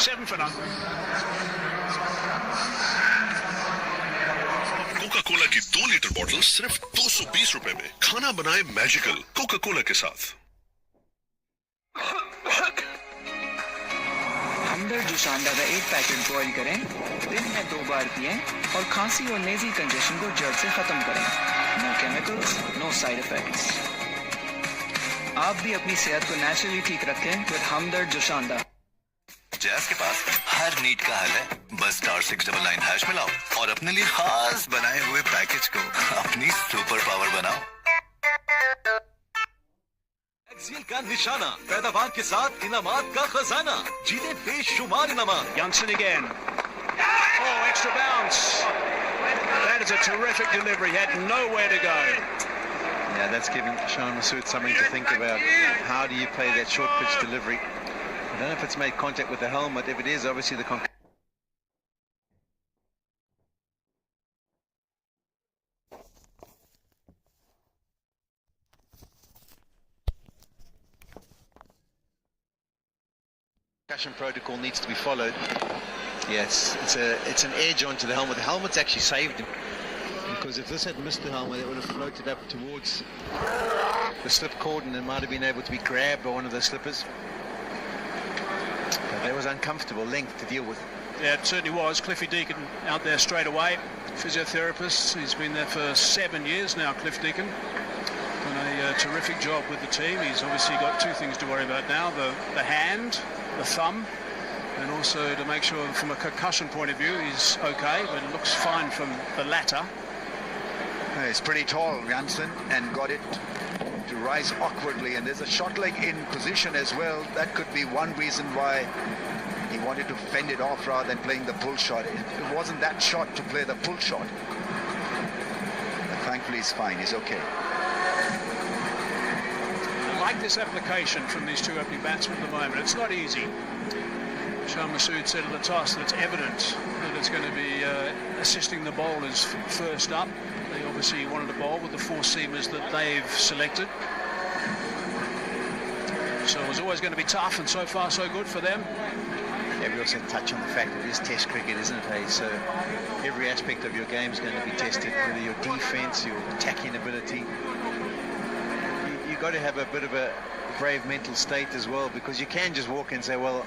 7 for none. Coca Cola की 2 litre bottle सिर्फ 220 रुपए में। खाना बनाए मैजिकल कोका कोला के साथ। हमदर्द जुशांदा का 1 पैकेट बॉईल करें, दिन में 2 बार पिएं और खांसी और नेज़ल कंजेशन को जड़ से खत्म करें। No chemicals, no side effects. आप भी अपनी सेहत को नेचुरली ठीक रखें विद हमदर्द जुशांदा। जैज़ के पास हर नीड का हल है। बस *699# मिलाओ और अपने लिए खास बनाए हुए पैकेज को अपनी सुपर पावर बनाओ। एक्सियल का निशाना, पैदावार के साथ इनामात का खजाना, जीते बेशुमार इनामात। Jansen again. Oh, extra bounce. That is a terrific delivery. He had nowhere to go. Yeah, that's giving Sharma Masood something to think about. How do you play that short pitch delivery? I don't know if it's made contact with the helmet. If it is, obviously the concussion protocol needs to be followed. Yes, it's an edge onto the helmet. The helmet's actually saved him, because if this had missed the helmet, it would have floated up towards the slip cord and it might have been able to be grabbed by one of the slippers. But that was uncomfortable length to deal with. Yeah, it certainly was. Cliffy Deacon out there straight away. Physiotherapist. He's been there for 7 years now, Cliff Deacon. Done a terrific job with the team. He's obviously got 2 things to worry about now. The hand, the thumb, and also to make sure from a concussion point of view he's okay, but it looks fine from the latter. He's pretty tall, Jansen, and got it to rise awkwardly, and there's a short leg in position as well. That could be one reason why he wanted to fend it off rather than playing the pull shot. It wasn't that shot to play the pull shot. But thankfully he's fine, he's okay. I like this application from these 2 opening batsmen at the moment. It's not easy. Sharma Masood said at the toss that it's evident that it's going to be assisting the bowlers first up. They obviously wanted to bowl with the 4 seamers that they've selected. So it was always going to be tough, and so far so good for them. Yeah, we also touch on the fact that it is Test cricket, isn't it? Hey? So every aspect of your game is going to be tested, whether your defence, your attacking ability. You've got to have a bit of a brave mental state as well, because you can just walk in and say, well,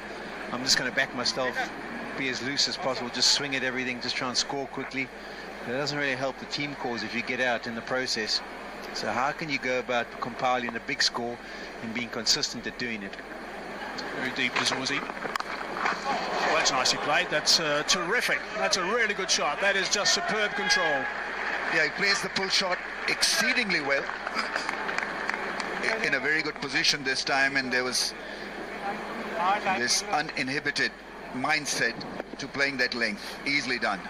I'm just going to back myself, be as loose as possible, just swing at everything, just try and score quickly. But it doesn't really help the team cause if you get out in the process. So how can you go about compiling a big score and being consistent at doing it? Very deep is Aussie. Oh, that's nicely played. That's terrific. That's a really good shot. That is just superb control. Yeah, he plays the pull shot exceedingly well. In a very good position this time, and there was this uninhibited mindset to playing that length. Easily done.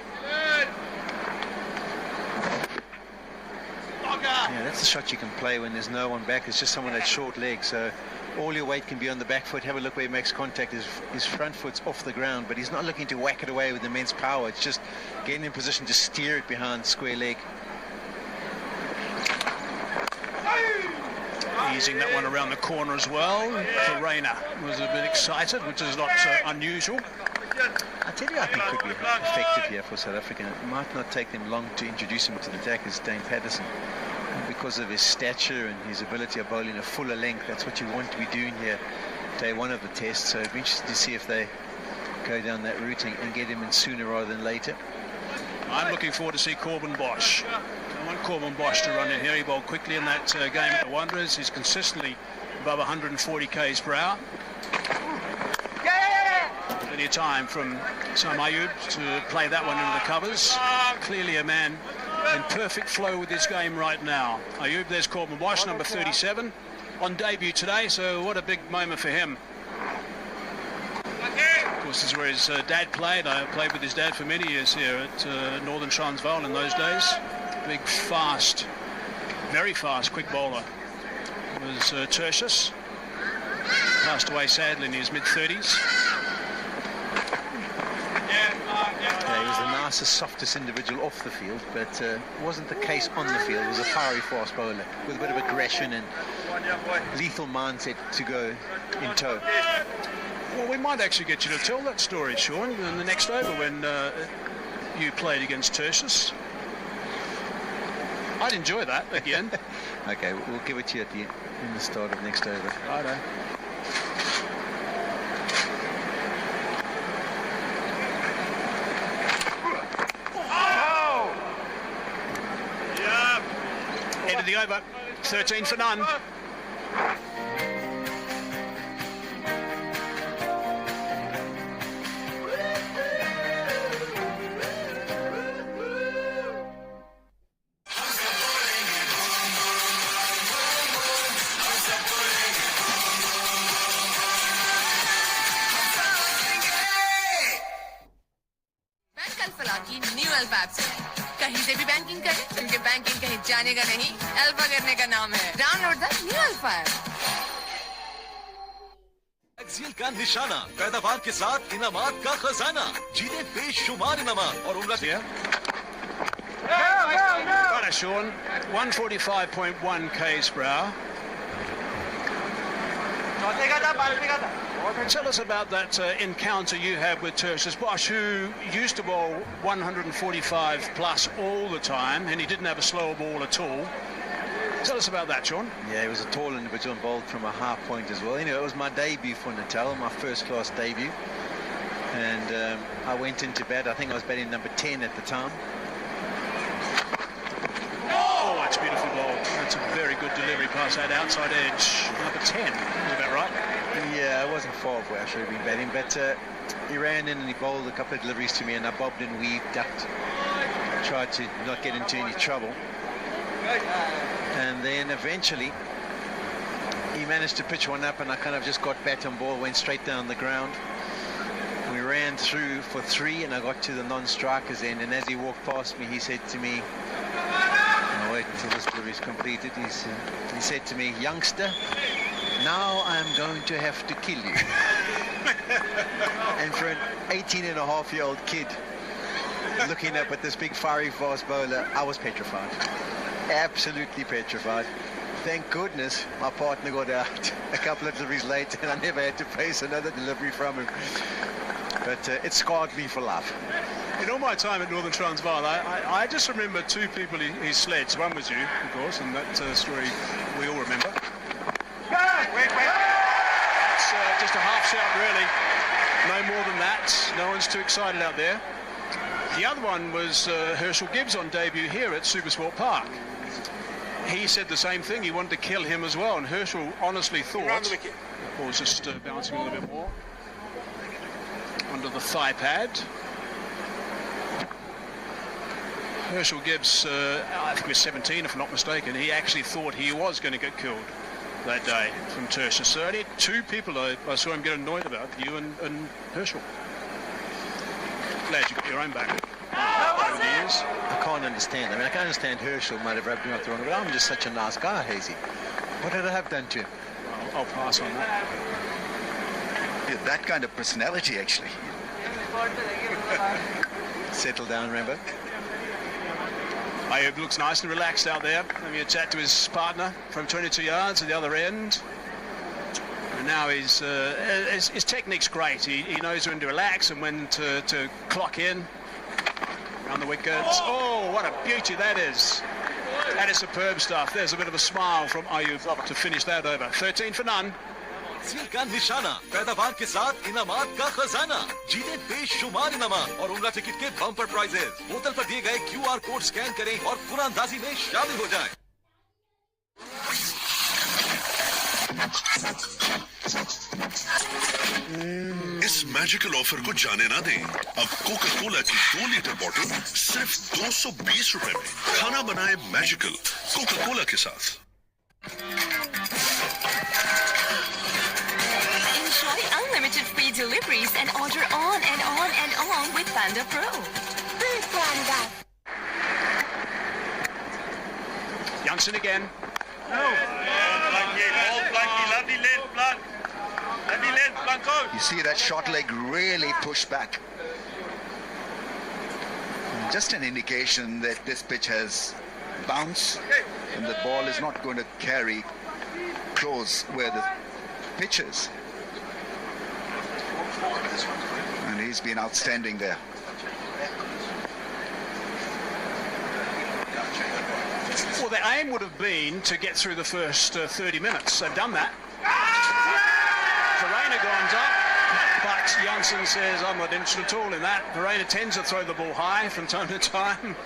Yeah, that's the shot you can play when there's no one back. It's just someone that's short leg, so all your weight can be on the back foot. Have a look where he makes contact. His front foot's off the ground, but he's not looking to whack it away with immense power. It's just getting in position to steer it behind square leg. Easing that one around the corner as well. Verreynne was a bit excited, which is not unusual. I tell you, I think could be effective here for South Africa. It might not take them long to introduce him to the attackers, Dane Patterson. Because of his stature and his ability of bowling a fuller length, that's what you want to be doing here, day 1 of the test. So it'd be interesting to see if they go down that route and get him in sooner rather than later. I'm looking forward to see Corbin Bosch. I want Corbin Bosch to run in here. He bowled quickly in that game at the Wanderers. He's consistently above 140 k's per hour. Plenty of time from Sam Ayub to play that one into the covers. Clearly a man in perfect flow with his game right now. Ayub, there's Corbin Bosch, number 37, on debut today, so what a big moment for him. Of course, this is where his dad played. I played with his dad for many years here at Northern Transvaal in those days. Big, fast, very fast, quick bowler. It was Tertius. Passed away sadly in his mid-30s. Yeah, he was the nicest, softest individual off the field, but wasn't the case on the field. He was a fiery fast bowler with a bit of aggression and lethal mindset to go in tow. Well, we might actually get you to tell that story, Sean, in the next over when you played against Tertius. I'd enjoy that again. Okay, we'll give it to you at in the start of next over. Righto. End of the over. 13 for none. New alpha app से कहीं से भी banking करें, क्योंकि banking कहीं जाने का नहीं, अल्फा करने का नाम है। Download the new alpha app. Axial का निशाना, पैदावार के साथ इनामात का खजाना, जीते बेशुमार इनामात और उम्र Righto, Sean. 145.1 Ksbrow. Tell us about that encounter you had with Tertius Bosch, who used to bowl 145 plus all the time, and he didn't have a slower ball at all. Tell us about that, Sean. Yeah, he was a tall individual and bowled from a half point as well. You know, it was my debut for Natal, my first class debut. And I went into bat. I think I was batting number 10 at the time. Oh, that's beautiful ball. That's a very good delivery pass that outside edge. Number 10, is about right? Yeah, I wasn't far off where I should have been batting, but he ran in and he bowled a couple of deliveries to me, and I bobbed and weaved, ducked, tried to not get into any trouble. And then eventually he managed to pitch one up, and I kind of just got bat and ball, went straight down the ground. We ran through for 3, and I got to the non-strikers end, and as he walked past me, he said to me, I'll wait until this delivery is completed, he said to me, "Youngster, now I'm going to have to kill you." And for an 18-and-a-half-year-old kid looking up at this big fiery fast bowler, I was petrified. Absolutely petrified. Thank goodness my partner got out a couple of deliveries later, and I never had to face another delivery from him. But it scarred me for life. In all my time at Northern Transvaal, I just remember 2 people he sledged. One was you, of course, and that story we all remember. It's just a half shout, really. No more than that. No one's too excited out there. The other one was Herschel Gibbs on debut here at Supersport Park. He said the same thing. He wanted to kill him as well, and Herschel honestly thought... The ball's just bouncing a little bit more. Under the thigh pad. Herschel Gibbs, I think he was 17 if I'm not mistaken, he actually thought he was going to get killed that day from Tertius. So only 2 people I saw him get annoyed about, you and Herschel. Glad you got your own back. Over the years. I can't understand. I mean, I can understand Herschel might have rubbed me off the wrong way, but I'm just such a nice guy, Hazy. What did I have done to him? I'll pass on that. Yeah, that kind of personality, actually. Settle down, Rambo. Ayub looks nice and relaxed out there. Having a chat to his partner from 22 yards at the other end. And now his technique's great. He knows when to relax and when to clock in. Around the wickets. Oh, what a beauty that is. That is superb stuff. There's a bit of a smile from Ayub to finish that over. 13 for none. Axial का निशाना, पैदावार के साथ इनामात का खजाना, जीते बेशुमार इनामात और उम्र टिकट के बम्पर प्राइजेस। बोतल पर दिए गए QR कोड स्कैन करें और कुरानदाजी में शामिल हो जाएं। इस मैजिकल ऑफर को जाने ना दें। अब कोका कोला की 2 लीटर बोतल सिर्फ 220 रुपए में। खाना बनाए मैजिकल कोका कोला के साथ। Enjoy unlimited free deliveries and order on and on and on with Panda Pro. Jansen again. You see that short leg really push back. Just an indication that this pitch has bounce and the ball is not going to carry close where the pitch is. he's been outstanding there. Well, the aim would have been to get through the first 30 minutes. They've done that. Verreynne gone up, but Janssen says, I'm not interested at all in that. Verreynne tends to throw the ball high from time to time.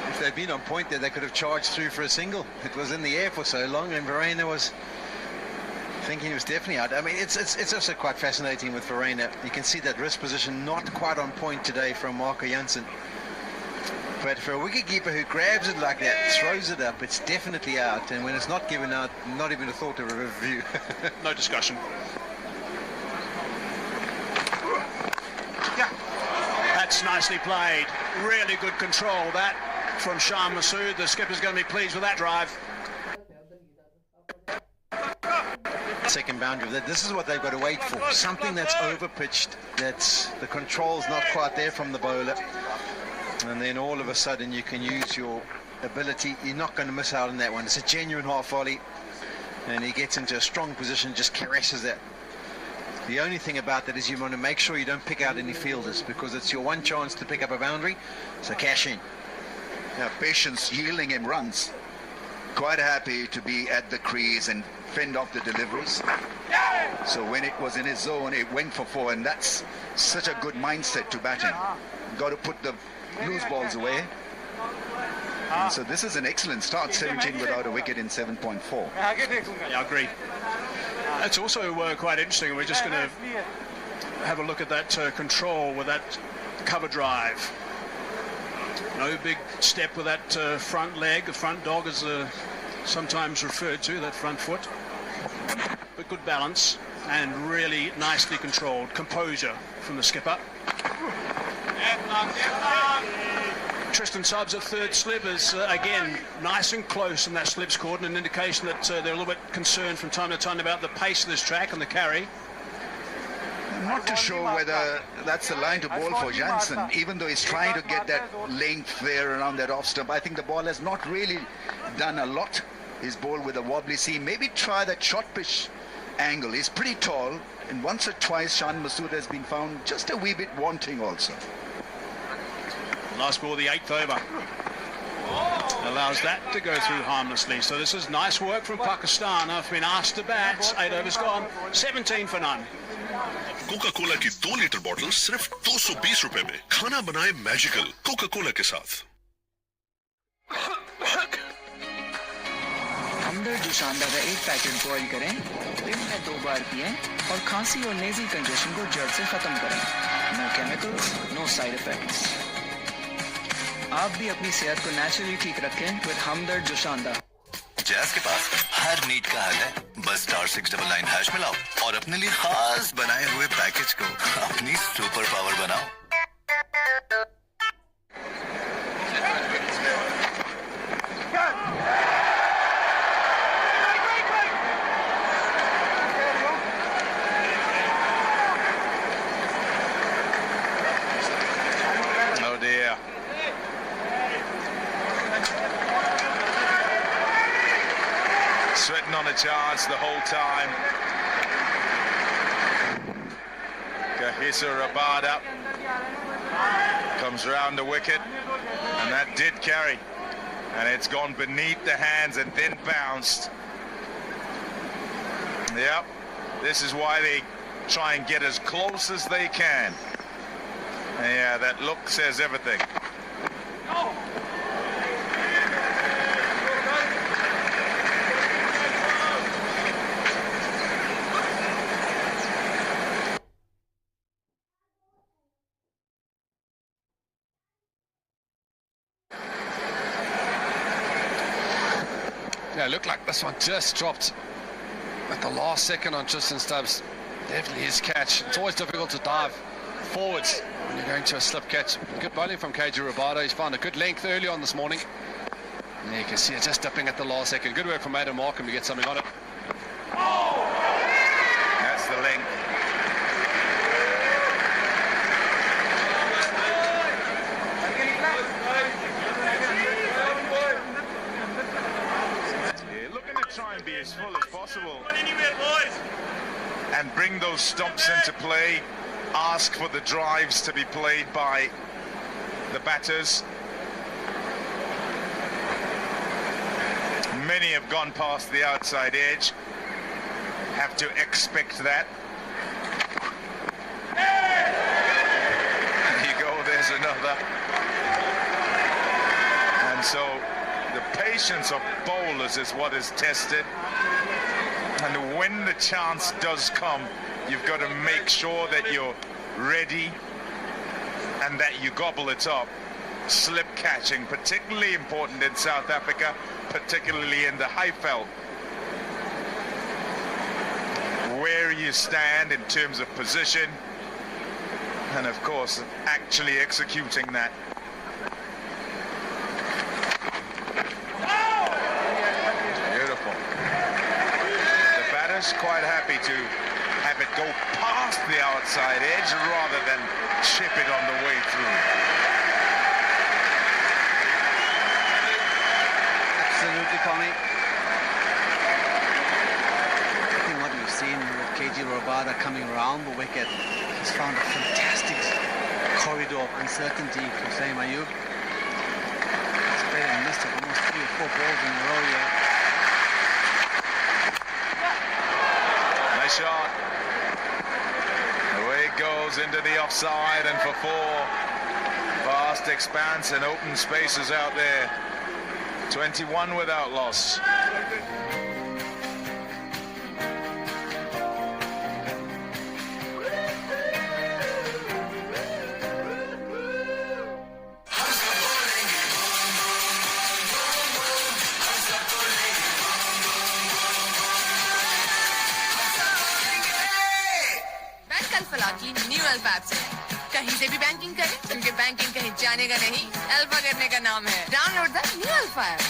If they'd been on point there, they could have charged through for a single. It was in the air for so long, and Verreynne was thinking he was definitely out. I mean, it's also quite fascinating with Verreynne. You can see that wrist position not quite on point today from Marco Janssen. But for a wicketkeeper who grabs it like that, throws it up, it's definitely out. And when it's not given out, not even a thought of a review. No discussion. That's nicely played. Really good control, that, from Shan Masood. The skipper's going to be pleased with that drive. Second boundary. This is what they've got to wait for. Something that's over-pitched, that's the control's not quite there from the bowler. And then all of a sudden you can use your ability. You're not going to miss out on that one. It's a genuine half volley. And he gets into a strong position, just caresses that. The only thing about that is you want to make sure you don't pick out any fielders, because it's your one chance to pick up a boundary. So cash in. Yeah, patience yielding him runs. Quite happy to be at the crease and fend off the deliveries. So when it was in his zone, it went for 4, and that's such a good mindset to bat in. Got to put the loose balls away. And so this is an excellent start, 17 without a wicket in 7.4. Yeah, I agree. It's also quite interesting. We're just going to have a look at that control with that cover drive. No big step with that front leg. The front dog is sometimes referred to, that front foot. But good balance and really nicely controlled. Composure from the skipper. Tristan Subs at third slip is again nice and close, and that slip's caught, and an indication that they're a little bit concerned from time to time about the pace of this track and the carry. I'm not too sure whether that's the line to bowl for Janssen, even though he's trying to get that length there around that off stump. I think the ball has not really done a lot. His ball with a wobbly seam. Maybe try that short pitch angle. He's pretty tall, and once or twice Shan Masood has been found just a wee bit wanting also. Last ball, the 8th over. Allows that to go through harmlessly. So this is nice work from Pakistan. I've been asked to bat. 8 overs gone. 17 for none. Coca Cola की 2 litre bottle सिर्फ 220 रुपए में। खाना बनाए magical Coca Cola के साथ। हमदर्द जुशांदा का 1 packet boil करें, दिन में 2 बार पिएं और खांसी और नेज़ी कंजेशन को जड़ से खत्म करें। No chemicals, no side effects. आप भी अपनी सेहत को नेचुरली ठीक रखें विद हमदर्द जुशांदा। जैज़ के पास हर नीड का हल है। बस *699# मिलाओ और अपने लिए खास बनाए हुए पैकेज को अपनी सुपर पावर बनाओ। Oh dear. Sweating on a chance the whole time. Kahisa Rabada comes round the wicket, and that did carry, and it's gone beneath the hands and then bounced. Yep, this is why they try and get as close as they can. Yeah, that look says everything. Yeah, it looked like this one just dropped at the last second on Tristan Stubbs. Definitely his catch. It's always difficult to dive forwards when you're going to a slip catch. Good bowling from KG Rabada. He's found a good length early on this morning. And you can see it just dipping at the last second. Good work from Adam Markham to get something on it. That's the length. Try and be as full as possible and bring those stumps into play ask for the drives to be played by the batters. Many have gone past the outside edge. Have to expect that. There you go, there's another. And so the patience of bowlers is what is tested. And when the chance does come, you've got to make sure that you're ready and that you gobble it up. Slip catching, particularly important in South Africa, particularly in the Highveld. Where you stand in terms of position, and of course, actually executing that. Beautiful. The batter's quite happy to have it go past the outside edge rather than chip it on the way through. Absolutely, Tommy. I think what we've seen with KG Rabada coming around the wicket, he's found a fantastic corridor of uncertainty for Saeem Ayub. He's played and missed almost 3 or 4 balls in a row here. Nice shot. Away it goes into the offside, and for 4. Vast expanse and open spaces out there. 21 without loss. Bank alpha की new alpha app से कहीं से भी banking करें, क्योंकि banking कहीं जाने का नहीं, अल्फा करने का नाम है। Download the new alpha app.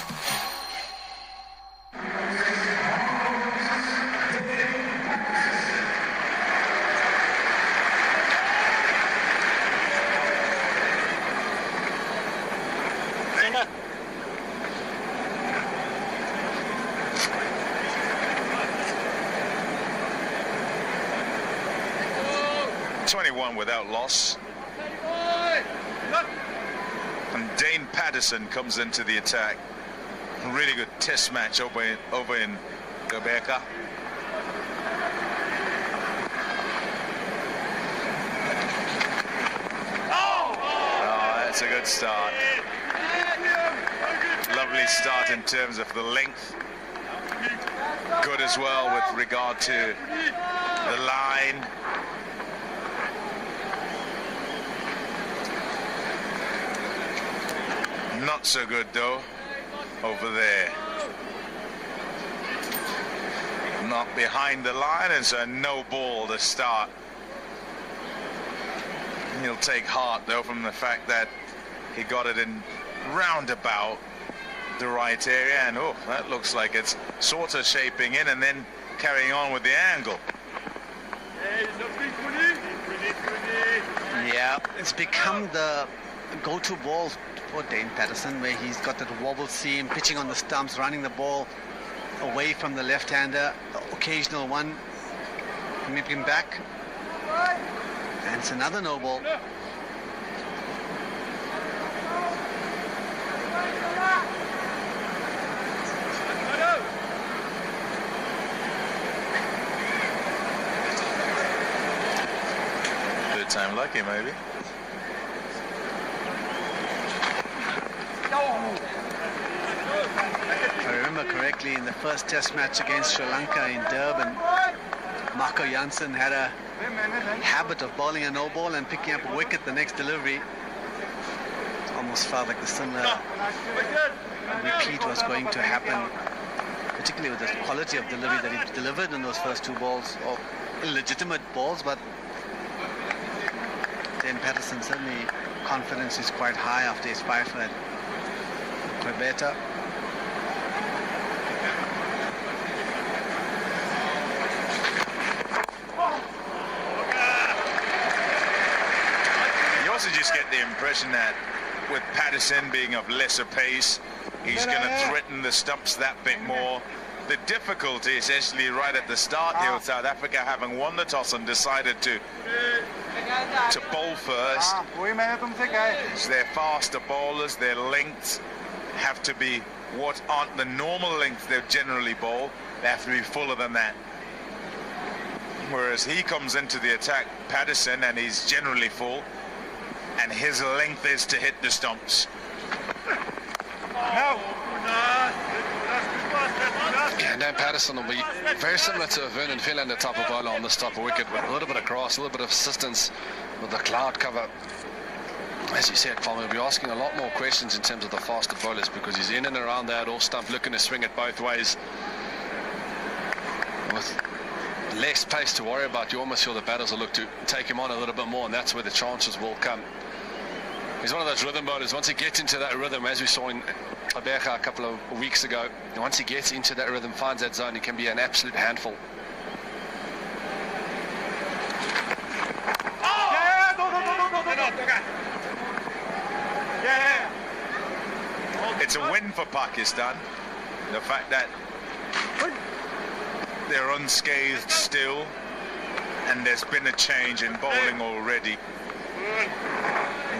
Without loss, and Dane Patterson comes into the attack. A really good test match over in Gqeberha. Oh, that's a good start. Lovely start in terms of the length. Good as well with regard to the line. Not so good though over there. Not behind the line, and so no ball to start. He'll take heart though from the fact that he got it in roundabout the right area, and oh, that looks like it's sort of shaping in and then carrying on with the angle. Yeah, it's become the go-to ball for Dane Patterson, where he's got that wobble seam, pitching on the stumps, running the ball away from the left-hander, the occasional one, nipping back, and it's another no ball. Third time lucky, maybe. If I remember correctly, in the first test match against Sri Lanka in Durban, Marco Jansen had a habit of bowling a no ball and picking up a wicket the next delivery. Almost felt like the similar repeat was going to happen, particularly with the quality of delivery that he delivered in those first 2 balls, or illegitimate balls, but Dane Patterson, certainly confidence is quite high after his 5 at Gqeberha. You also just get the impression that with Patterson being of lesser pace, he's going to threaten the stumps that bit more. The difficulty essentially right at the start here with South Africa having won the toss and decided to to bowl first. So their faster bowlers, their lengths have to be what aren't the normal lengths they generally bowl. They have to be fuller than that. Whereas he comes into the attack, Patterson, and he's generally full, and his length is to hit the stumps. And Dan Patterson will be very similar to Vernon Finland, the type of bowler on this type of wicket, with a little bit of grass, a little bit of assistance with the cloud cover. As you said, Palmer will be asking a lot more questions in terms of the faster bowlers, because he's in and around that off stump looking to swing it both ways. With less pace to worry about, you almost feel the batters will look to take him on a little bit more, and that's where the chances will come. He's one of those rhythm bowlers. Once he gets into that rhythm, as we saw in Abeja a couple of weeks ago, once he gets into that rhythm, finds that zone, he can be an absolute handful. It's a win for Pakistan. The fact that they're unscathed still, and there's been a change in bowling already.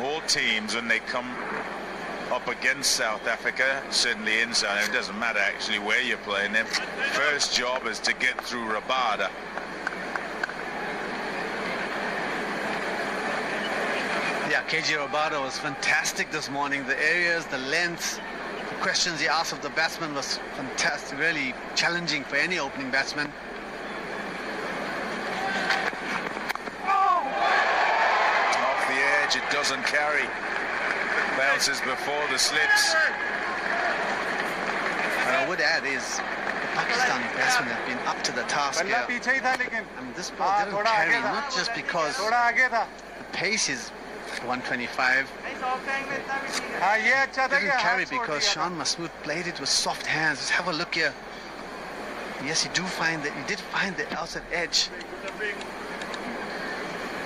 All teams, when they come up against South Africa, certainly inside, it doesn't matter actually where you're playing them, first job is to get through Rabada. Yeah, KG Rabada was fantastic this morning. The areas, the lengths, the questions he asked of the batsman was fantastic, really challenging for any opening batsman. Off the edge, it doesn't carry. Bounces before the slips. What I would add is the Pakistani batsmen have been up to the task here. I mean, this ball didn't carry, not just because the pace is 125. Didn't carry because Shan Masood played it with soft hands. Just have a look here. Yes, he did find the outside edge.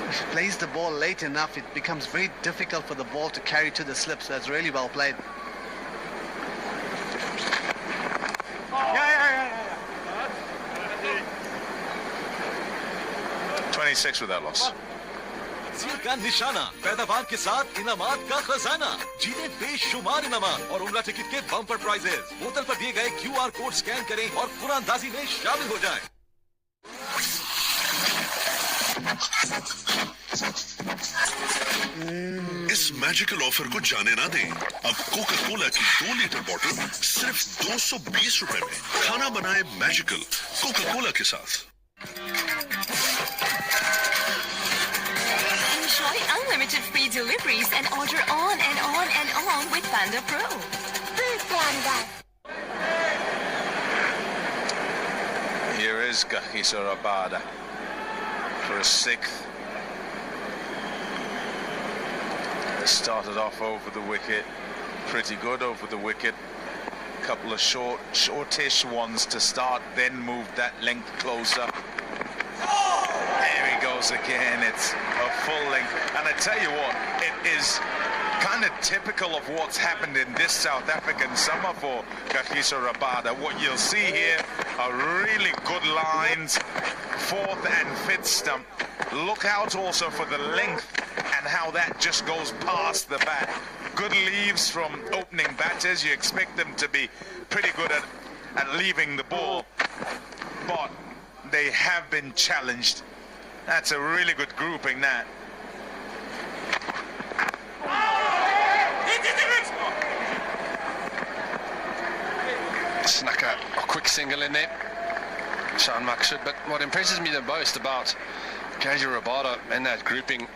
If he plays the ball late enough, it becomes very difficult for the ball to carry to the slip. So that's really well played. 26 with that loss. तकसीर का निशाना, पैदावार के साथ इनामात का खजाना, जीते बेशुमार इनामात और उम्रा टिकट के बम्पर प्राइजेस। बोतल पर दिए गए QR कोड स्कैन करें और कुरानदाजी में शामिल हो जाएं। इस मैजिकल ऑफर को जाने ना दें। अब कोका कोला की 2 लीटर बोतल सिर्फ 220 रुपए में। खाना बनाए मैजिकल कोका कोला के साथ। Enjoy unlimited free deliveries and order on and on and on with Panda Pro. Here is Kagiso Rabada for a 6th. Started off over the wicket, pretty good over the wicket. Couple of shortish ones to start, then moved that length closer. There he goes again. It's a full length, and I tell you what, it is kind of typical of what's happened in this South African summer for Kagiso Rabada. What you'll see here are really good lines, 4th and 5th stump. Look out also for the length and how that just goes past the bat. Good leaves from opening batters. You expect them to be pretty good at leaving the ball, but they have been challenged. That's a really good grouping, that. Snuck a quick single in there, Shan Masood. But what impresses me the most about KG Rabada and that grouping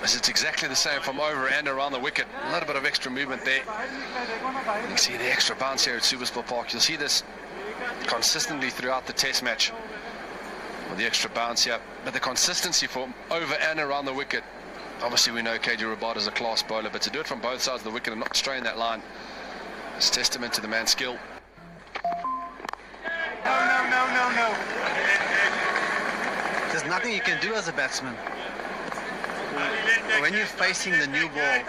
is it's exactly the same from over and around the wicket. A little bit of extra movement there. You can see the extra bounce here at Supersport Park. You'll see this consistently throughout the test match with the extra bounce here, but the consistency from over and around the wicket. Obviously we know KG Rabada is a class bowler, but to do it from both sides of the wicket and not strain that line is testament to the man's skill. No. There's nothing you can do as a batsman. When you're facing the new ball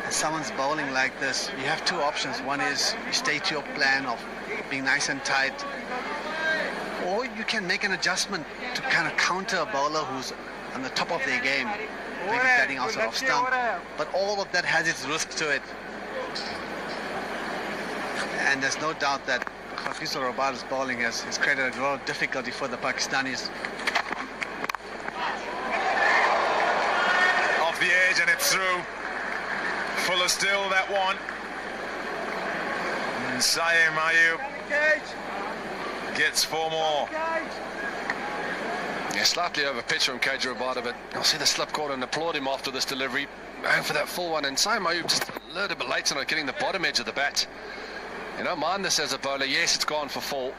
and someone's bowling like this, you have 2 options. One is you stay to your plan of being nice and tight, or you can make an adjustment to kind of counter a bowler who's on the top of their game, maybe batting outside of stump. But all of that has its risk to it. And there's no doubt that Hafizur Rahman's bowling has created a lot of difficulty for the Pakistanis. Off the edge and it's through. Fuller still, that one. And Saeem Ayub gets 4 more. Yeah, slightly over pitch from KJ Rabada, but I'll see the slip caught and applaud him after this delivery. Going for that full one, and Saeem Ayub just a little bit late on it, getting the bottom edge of the bat. You don't mind this as a bowler. Yes, it's gone for full,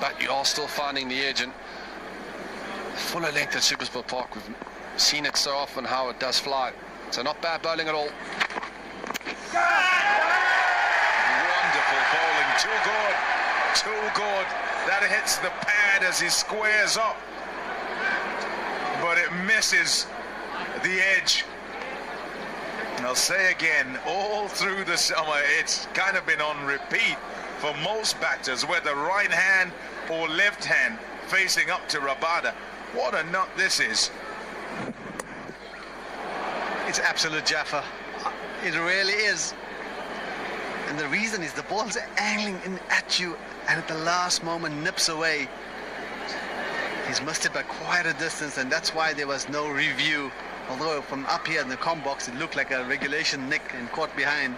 but you are still finding the edge, and fuller length at Supersport Park. We've seen it so often how it does fly. So not bad bowling at all. Wonderful bowling, too good, too good. That hits the pad as he squares up, but it misses the edge. I'll say again, all through the summer, it's kind of been on repeat for most batters, whether right hand or left hand, facing up to Rabada. What a nut this is. It's absolute Jaffa. It really is. And the reason is the ball's angling in at you and at the last moment nips away. He's missed it by quite a distance, and that's why there was no review. Although from up here in the comm box it looked like a regulation nick and caught behind.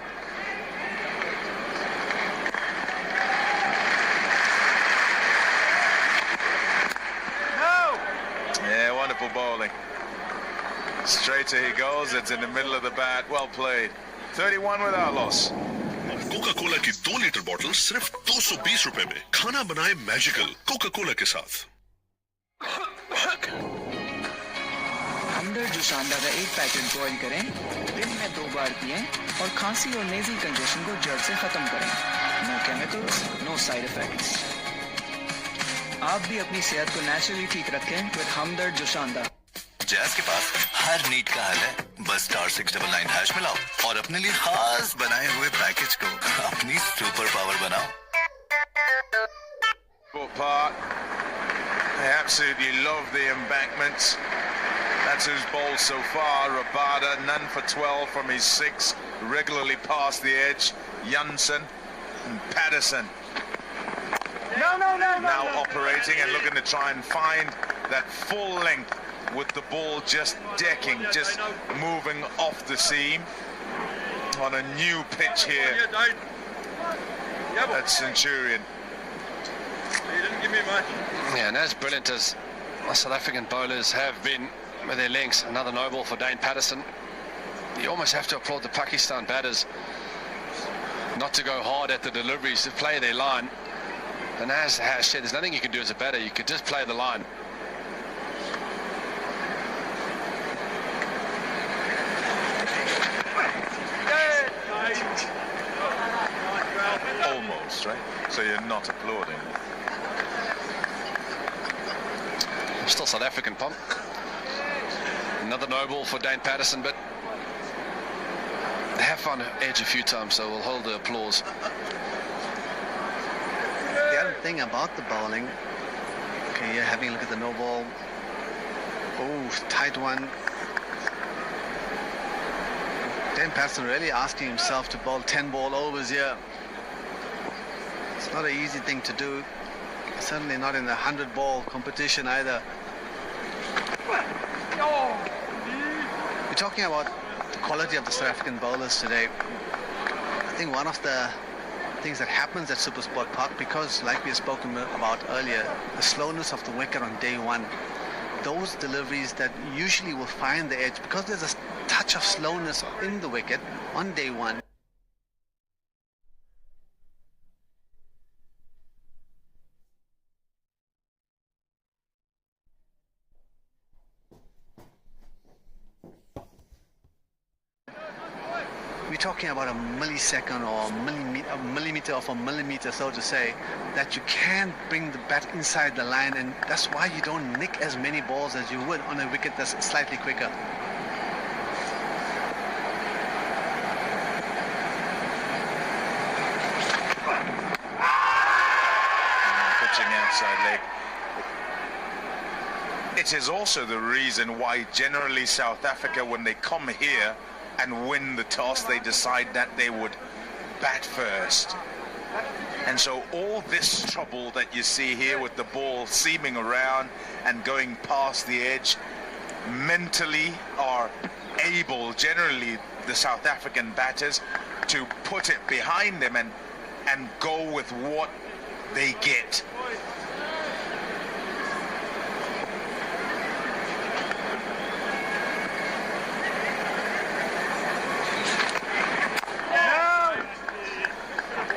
Yeah, wonderful bowling. Straighter he goes, it's in the middle of the bat. Well played. 31 without loss. Coca Cola की 2 litre बोतल सिर्फ 220 रुपए में। खाना बनाए magical Coca Cola के साथ। हमदर्द जुशांदा का 1 पैकेट बॉईल करें, दिन में 2 बार पिएं और खांसी और नेज़ल कंजेशन को जड़ से खत्म करें। No chemicals, no side effects. आप भी अपनी सेहत को नेचुरली ठीक रखें विद हमदर्द जुशांदा। जैज के पास हर नीड का हल है, बस *699# मिलाओ और अपने लिए खास बनाए हुए पैकेज को अपनी सुपर पावर बनाओ। Park. They absolutely love the embankments. That's who's bowled so far. Rabada, none for 12 from his 6, regularly past the edge. Jansen and Patterson. Now operating and looking to try and find that full length with the ball just decking, just moving off the seam on a new pitch here at Centurion. Yeah, and as brilliant as the South African bowlers have been with their lengths, another no ball for Dane Patterson. You almost have to applaud the Pakistan batters not to go hard at the deliveries, to play their line. And as Hash said, there's nothing you can do as a batter. You could just play the line. Almost, right? So you're not applauding. Still South African pump. Another no ball for Dane Patterson, but they have found an edge a few times, so we'll hold the applause. The other thing about the bowling, okay, you're having a look at the no ball. Oh, tight one. Dane Patterson really asking himself to bowl 10 ball overs here. It's not an easy thing to do. Certainly not in the 100 ball competition either. We're talking about the quality of the South African bowlers today. I think one of the things that happens at Supersport Park, because like we have spoken about earlier, the slowness of the wicket on day one, those deliveries that usually will find the edge, because there's a touch of slowness in the wicket on day one. We're talking about a millisecond or a millimeter of a millimeter, so to say, that you can't bring the bat inside the line, and that's why you don't nick as many balls as you would on a wicket that's slightly quicker. Pitching outside leg. it is also the reason why generally South Africa, when they come here and win the toss, they decide that they would bat first. And so all this trouble that you see here with the ball seaming around and going past the edge, mentally are able, generally, the South African batters to put it behind them and go with what they get.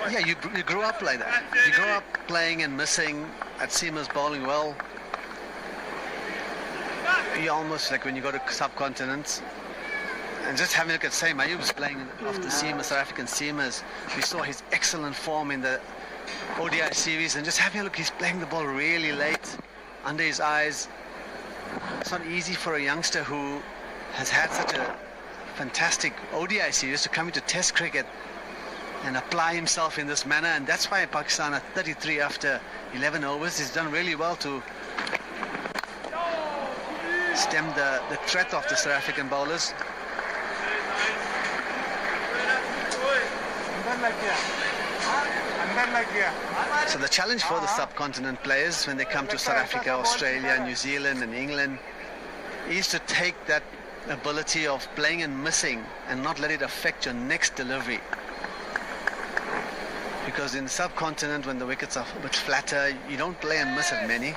Yeah, you grew up like that. You grew up playing and missing at seamers bowling well. You almost like when you go to subcontinents and just having a look at Saeem Ayub's playing off the seamers, South African seamers. We saw his excellent form in the ODI series, and just having a look, he's playing the ball really late under his eyes. It's not easy for a youngster who has had such a fantastic ODI series to come into Test cricket and apply himself in this manner, and that's why Pakistan at 33 after 11 overs has done really well to stem the threat of the South African bowlers. So the challenge for the subcontinent players when they come to South Africa, Australia, New Zealand and England is to take that ability of playing and missing and not let it affect your next delivery. Because in the subcontinent, when the wickets are a bit flatter, you don't play and miss at many.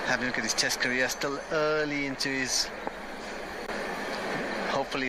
Having a look at his Test career, still early into his